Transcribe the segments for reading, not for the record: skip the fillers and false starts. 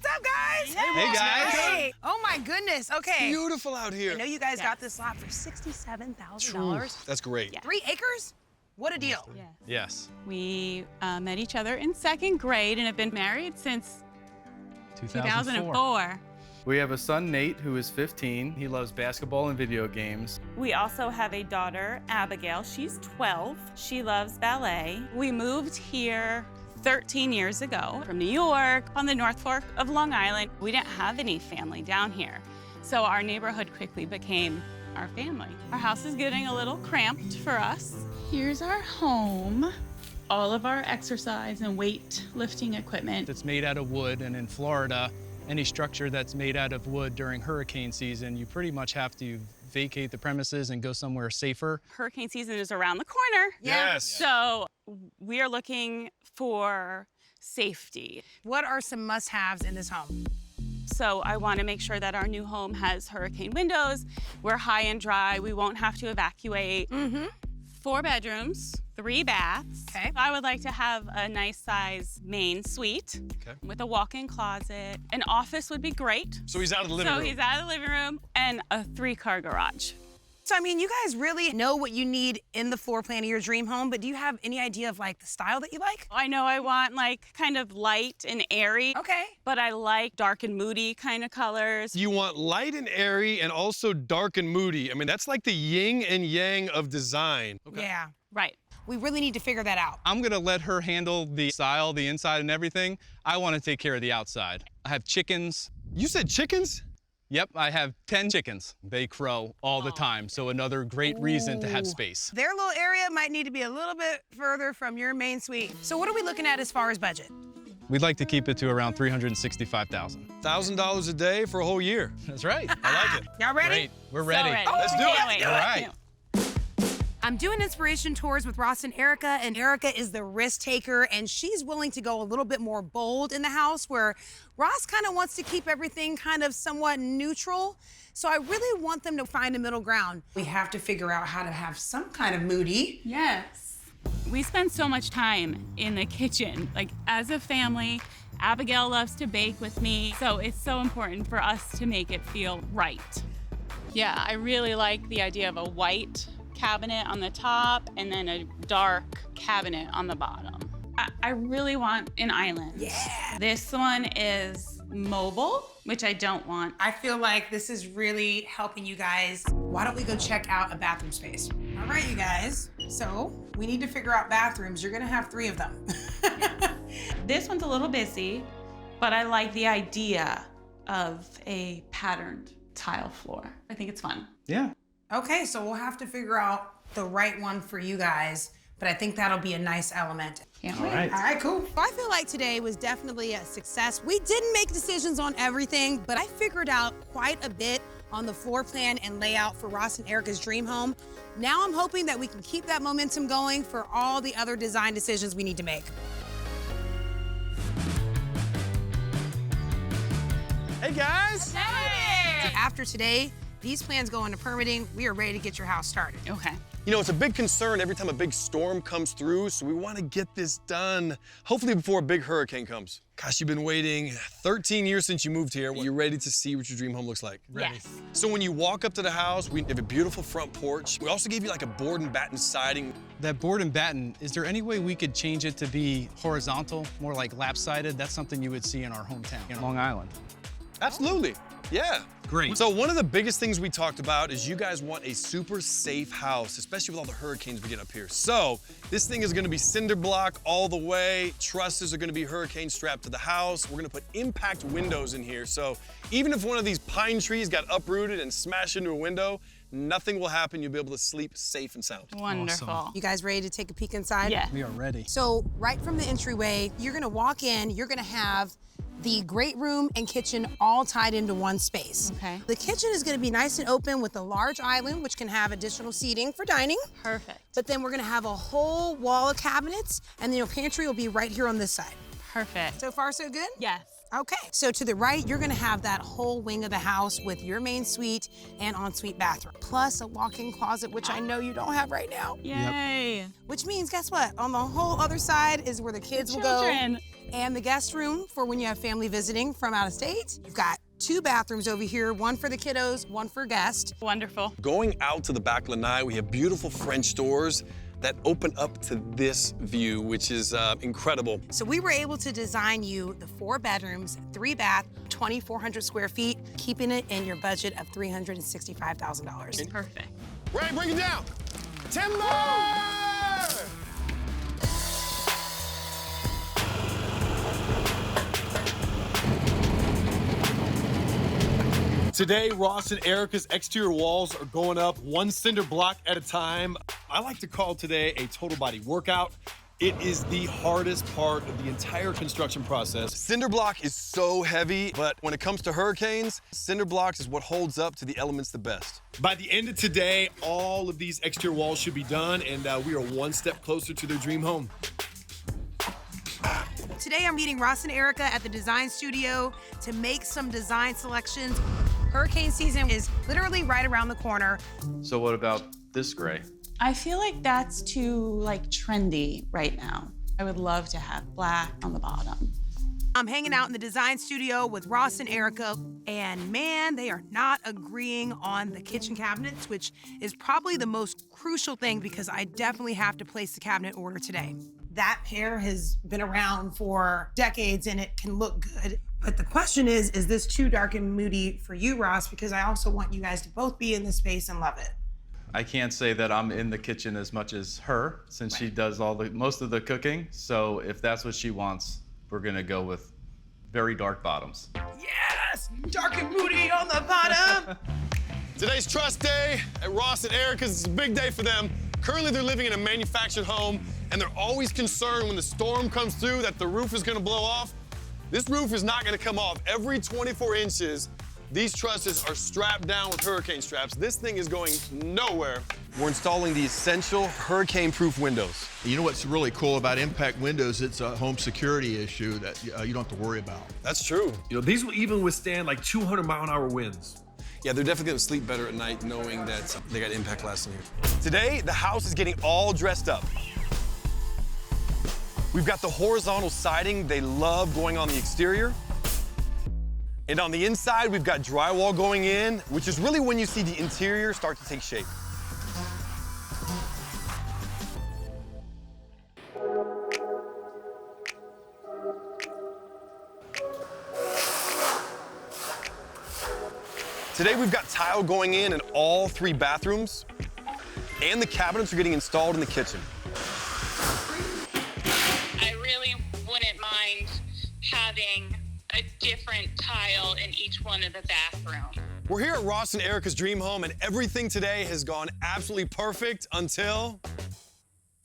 What's up, guys? Hey, guys. Hey. Oh, my goodness. Okay. Beautiful out here. I know you guys got this lot for $67,000. That's great. Yeah. 3 acres? What a deal. Yeah. Yes. We met each other in 2nd grade and have been married since 2004. We have a son, Nate, who is 15. He loves basketball and video games. We also have a daughter, Abigail. She's 12. She loves ballet. We moved here 13 years ago from New York on the North Fork of Long Island. We didn't have any family down here, so our neighborhood quickly became our family. Our house is getting a little cramped for us. Here's our home. All of our exercise and weight lifting equipment. It's made out of wood, and in Florida, any structure that's made out of wood during hurricane season, you pretty much have to vacate the premises and go somewhere safer. Hurricane season is around the corner. Yes. So we are looking for safety. What are some must-haves in this home? So I want to make sure that our new home has hurricane windows. We're high and dry. We won't have to evacuate. 4 bedrooms, 3 baths. Okay. I would like to have a nice size main suite with a walk-in closet. An office would be great. So he's out of the living room. So he's out of the living room, and a 3-car garage. So, I mean, you guys really know what you need in the floor plan of your dream home, but do you have any idea of, like, the style that you like? I know I want, like, kind of light and airy. Okay. But I like dark and moody kind of colors. You want light and airy and also dark and moody. I mean, that's like the yin and yang of design. Yeah. Right. We really need to figure that out. I'm gonna let her handle the style, the inside and everything. I wanna take care of the outside. I have chickens. You said chickens? Yep, I have 10 chickens. They crow all the time, so another great reason to have space. Their little area might need to be a little bit further from your main suite. So what are we looking at as far as budget? We'd like to keep it to around $365,000. $1,000 a day for a whole year. That's right. I like it. Y'all ready? Great, we're ready. So ready. Let's do Can't it. wait. All right. I'm doing inspiration tours with Ross and Erica is the risk taker, and she's willing to go a little bit more bold in the house, where Ross kind of wants to keep everything kind of somewhat neutral. So I really want them to find a middle ground. We have to figure out how to have some kind of moody. Yes. We spend so much time in the kitchen. Like, as a family, Abigail loves to bake with me, so it's so important for us to make it feel right. Yeah, I really like the idea of a white cabinet on the top and then a dark cabinet on the bottom. I really want an island. Yeah. This one is mobile, which I don't want. I feel like this is really helping you guys. Why don't we go check out a bathroom space? All right, you guys. So we need to figure out bathrooms. You're gonna have 3 of them. This one's a little busy, but I like the idea of a patterned tile floor. I think it's fun. Yeah. Okay, so we'll have to figure out the right one for you guys, but I think that'll be a nice element. Can't All wait. right. All right, cool. I feel like today was definitely a success. We didn't make decisions on everything, but I figured out quite a bit on the floor plan and layout for Ross and Erica's dream home. Now I'm hoping that we can keep that momentum going for all the other design decisions we need to make. Hey, guys. After today, these plans go into permitting. We are ready to get your house started. Okay. You know, it's a big concern every time a big storm comes through, so we want to get this done, hopefully before a big hurricane comes. Gosh, you've been waiting 13 years since you moved here. You're ready to see what your dream home looks like. Ready. Yes. So when you walk up to the house, we have a beautiful front porch. We also gave you like a board and batten siding. That board and batten, is there any way we could change it to be horizontal, more like lap-sided? That's something you would see in our hometown, in Long Island. Absolutely, yeah. Great. So one of the biggest things we talked about is you guys want a super safe house, especially with all the hurricanes we get up here. So this thing is gonna be cinder block all the way. Trusses are gonna be hurricane strapped to the house. We're gonna put impact windows in here. So even if one of these pine trees got uprooted and smashed into a window, nothing will happen. You'll be able to sleep safe and sound. Wonderful. Awesome. You guys ready to take a peek inside? Yeah. We are ready. So right from the entryway, you're gonna walk in, you're gonna have the great room and kitchen all tied into one space. Okay. The kitchen is gonna be nice and open with a large island, which can have additional seating for dining. Perfect. But then we're gonna have a whole wall of cabinets, and then your pantry will be right here on this side. Perfect. So far, so good? Yes. Okay, so to the right, you're gonna have that whole wing of the house with your main suite and ensuite bathroom, plus a walk-in closet, which I know you don't have right now. Yay. Which means, guess what? On the whole other side is where the kids will go. And the guest room for when you have family visiting from out of state. You've got 2 bathrooms over here, one for the kiddos, one for guests. Wonderful. Going out to the back lanai, we have beautiful French doors that open up to this view, which is incredible. So we were able to design you the 4 bedrooms, 3 bath, 2,400 square feet, keeping it in your budget of $365,000. Perfect. Ray, bring it down. Timber! Today, Ross and Erica's exterior walls are going up 1 cinder block at a time. I like to call today a total body workout. It is the hardest part of the entire construction process. Cinder block is so heavy, but when it comes to hurricanes, cinder blocks is what holds up to the elements the best. By the end of today, all of these exterior walls should be done, and we are 1 step closer to their dream home. Today I'm meeting Ross and Erica at the design studio to make some design selections. Hurricane season is literally right around the corner. So what about this gray? I feel like that's too trendy right now. I would love to have black on the bottom. I'm hanging out in the design studio with Ross and Erica, and man, they are not agreeing on the kitchen cabinets, which is probably the most crucial thing because I definitely have to place the cabinet order today. That pair has been around for decades and it can look good. But the question is this too dark and moody for you, Ross? Because I also want you guys to both be in the space and love it. I can't say that I'm in the kitchen as much as her, since she does most of the cooking. So if that's what she wants, we're gonna go with very dark bottoms. Yes! Dark and moody on the bottom! Today's trust day at Ross and Erica's. It's a big day for them. Currently, they're living in a manufactured home, and they're always concerned when the storm comes through that the roof is gonna blow off. This roof is not gonna come off. Every 24 inches, these trusses are strapped down with hurricane straps. This thing is going nowhere. We're installing the essential hurricane-proof windows. You know what's really cool about impact windows? It's a home security issue that you don't have to worry about. That's true. You know, these will even withstand like 200-mile-an-hour winds. Yeah, they're definitely gonna sleep better at night knowing that they got impact lasting here. Today, the house is getting all dressed up. We've got the horizontal siding they love going on the exterior. And on the inside, we've got drywall going in, which is really when you see the interior start to take shape. Today we've got tile going in all 3 bathrooms, and the cabinets are getting installed in the kitchen. I really wouldn't mind having a different tile in each one of the bathrooms. We're here at Ross and Erica's dream home, and everything today has gone absolutely perfect until...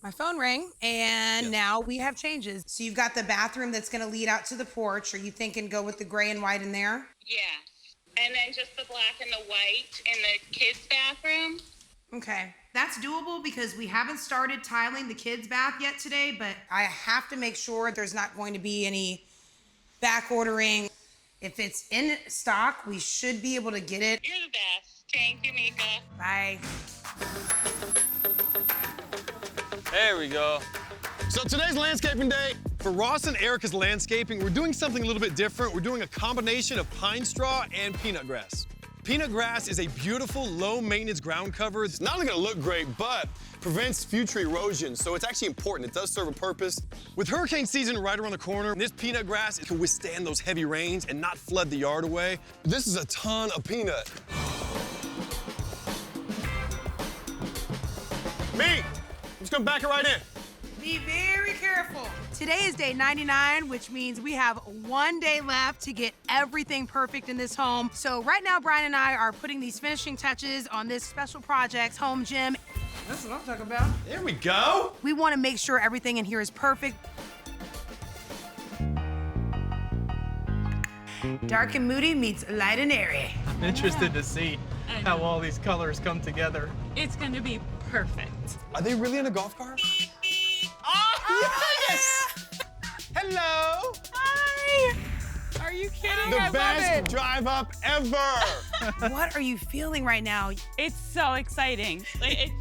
My phone rang, and now we have changes. So you've got the bathroom that's gonna lead out to the porch. Are you thinking go with the gray and white in there? Yeah. And then just the black and the white in the kids' bathroom. Okay, that's doable because we haven't started tiling the kids' bath yet today, but I have to make sure there's not going to be any back ordering. If it's in stock, we should be able to get it. You're the best. Thank you, Mika. Bye. There we go. So today's landscaping day. For Ross and Erica's landscaping, we're doing something a little bit different. We're doing a combination of pine straw and peanut grass. Peanut grass is a beautiful, low-maintenance ground cover. It's not only gonna look great, but prevents future erosion, so it's actually important. It does serve a purpose. With hurricane season right around the corner, this peanut grass can withstand those heavy rains and not flood the yard away. This is a ton of peanut. Me, I'm just gonna back it right in. Be very careful. Today is day 99, which means we have 1 day left to get everything perfect in this home. So right now, Brian and I are putting these finishing touches on this special project, home gym. That's what I'm talking about. There we go. We want to make sure everything in here is perfect. Dark and moody meets light and airy. I'm interested to see how all these colors come together. It's gonna be perfect. Are they really in a golf cart? Oh, yes! Hello. Hi. Are you The I love best it. drive up ever. What are you feeling right now? It's so exciting. Like,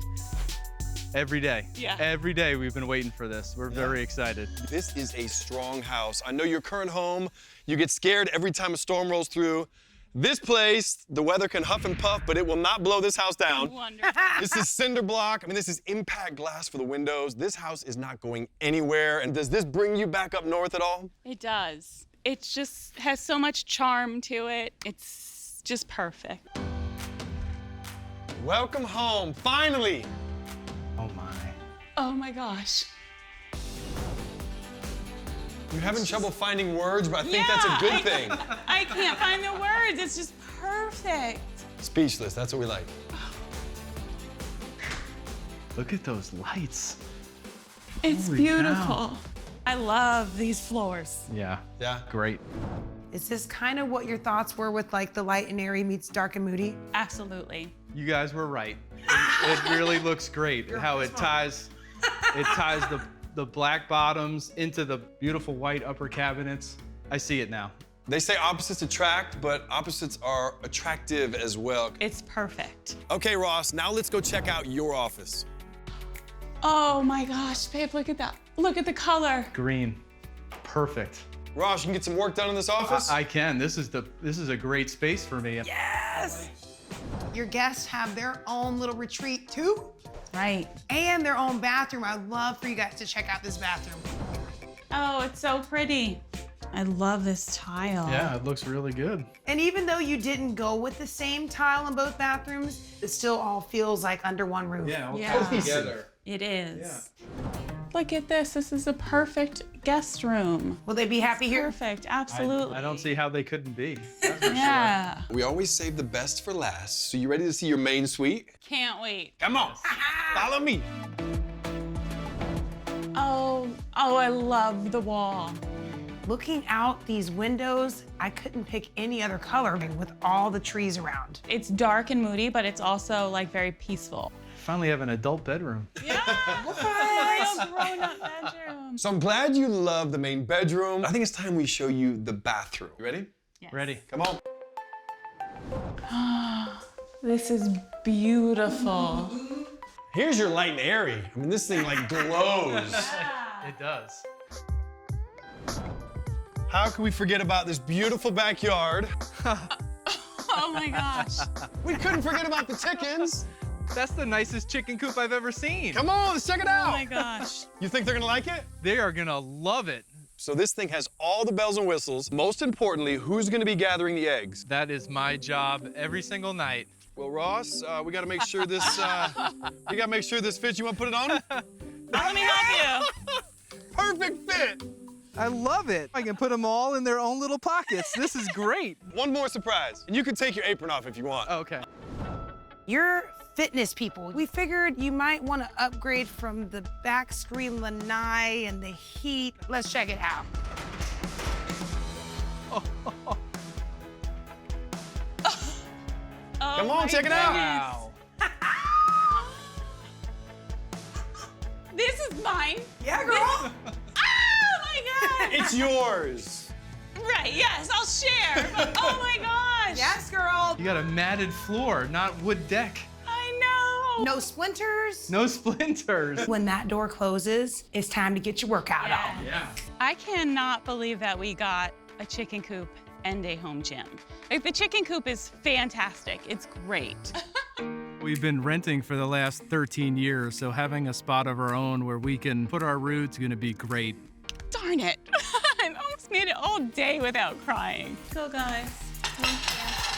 Every day. Yeah. Every day we've been waiting for this. We're very excited. This is a strong house. I know your current home, you get scared every time a storm rolls through. This place, the weather can huff and puff, but it will not blow this house down. wonderful. This is cinder block. I mean, this is impact glass for the windows. This house is not going anywhere. And does this bring you back up north at all? It does. It just has so much charm to it. It's just perfect. Welcome home, finally. Oh my. Oh my gosh. You're having trouble finding words, but I think that's a good thing. I can't find the words. It's just perfect. Speechless, that's what we like. Look at those lights. It's Holy beautiful. cow. I love these floors. Yeah. Yeah. Great. Is this kind of what your thoughts were with like the light and airy meets dark and moody? Absolutely. You guys were right. It really looks great how it ties the black bottoms into the beautiful white upper cabinets. I see it now. They say opposites attract, but opposites are attractive as well. It's perfect. Okay, Ross, now let's go check out your office. Oh my gosh, babe, look at that. Look at the color. Green. Perfect. Ross, you can get some work done in this office? I can. This is a great space for me. Yes! Your guests have their own little retreat too, Right. and their own bathroom. I'd love for you guys to check out this bathroom. Oh, it's so pretty. I love this tile. Yeah, it looks really good. And even though you didn't go with the same tile in both bathrooms, it still all feels like under one roof. all Yeah. comes together. It is. Look at this. This is a perfect guest room. Will they be happy here? Perfect. Absolutely. I don't see how they couldn't be. Yeah. We always save the best for last. So you ready to see your main suite? Can't wait. Come on, follow me. Oh, I love the wall. Looking out these windows, I couldn't pick any other color with all the trees around. It's dark and moody, but it's also like very peaceful. Finally have an adult bedroom. Yeah. Real grown-up bedroom. So I'm glad you love the main bedroom. I think it's time we show you the bathroom. You ready? Yes. Ready? Come on. This is beautiful. Here's your light and airy. I mean, this thing like glows. It does. How can we forget about this beautiful backyard? Oh my gosh. We couldn't forget about the chickens. That's the nicest chicken coop I've ever seen. Come on, let's check it out. Oh my gosh. You think they're gonna like it? They are gonna love it. So this thing has all the bells and whistles. Most importantly, who's gonna be gathering the eggs? That is my job every single night. Well, Ross, we gotta make sure this, fits. You wanna put it on? Let me help you. Perfect fit. I love it. I can put them all in their own little pockets. This is great. One more surprise. And you can take your apron off if you want. Okay. You're fitness people. We figured you might want to upgrade from the back screen lanai and the heat. Let's check it out. Come on, check it out. Wow. This is mine. Yeah, girl. Oh my god. It's yours. Right, yes, I'll share. But, oh my gosh. Yes, girl. You got a matted floor, not wood deck. I know. No splinters. No splinters. When that door closes, it's time to get your workout on. Yeah. I cannot believe that we got a chicken coop and a home gym. Like, the chicken coop is fantastic. It's great. We've been renting for the last 13 years, so having a spot of our own where we can put our roots is gonna be great. Darn it. I almost made it all day without crying. Go, guys. Thank you.